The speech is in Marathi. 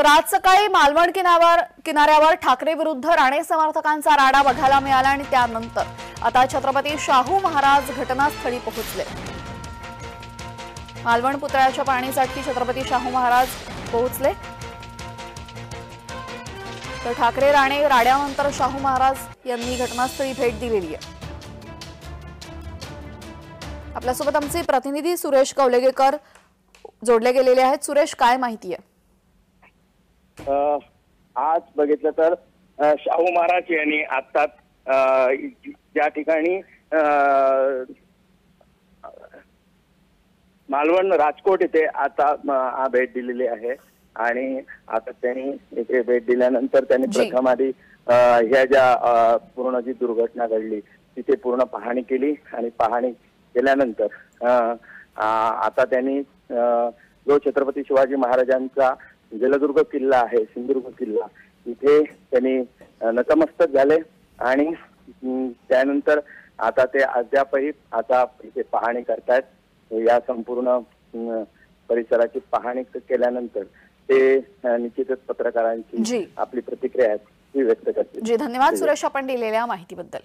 तर आज सकाळी मालवण किनाऱ्यावर ठाकरे विरुद्ध राणे समर्थकांचा राडा बघायला मिळाला आणि त्यानंतर आता छत्रपती शाहू महाराज घटनास्थळी पोहोचले। मालवण पुतळ्याच्या पाहणीसाठी छत्रपती शाहू महाराज पोहोचले। तर ठाकरे राणे राड्यानंतर शाहू महाराज यांनी घटनास्थळी भेट दिलेली आहे। आपल्यासोबत आमचे प्रतिनिधी सुरेश कौलेगेकर जोडले गेलेले आहेत। सुरेश, काय माहिती आहे? आज बघितलं तर शाहू महाराज यांनी आता ज्या ठिकाणी मालवण राजकोट इथे आता भेट दिलेली आहे आणि आता त्यांनी इथे भेट दिल्यानंतर त्यांनी प्रथम आधी ह्या ज्या पूर्ण जी दुर्घटना घडली तिथे पूर्ण पाहणी केली आणि पाहणी केल्यानंतर आता त्यांनी जो छत्रपती शिवाजी महाराजांचा जलदुर्ग किल्ला आहे, सिंधुदुर्ग किल्ला, इथे त्यांनी नतमस्तक झाले आणि त्यानंतर आता ते अद्यापही आता इथे पाहणी करतायत। या संपूर्ण परिसराची पाहणी केल्यानंतर ते निश्चितच पत्रकारांची आपली प्रतिक्रिया ती व्यक्त करतील। धन्यवाद सुरेश, आपण दिलेल्या माहितीबद्दल।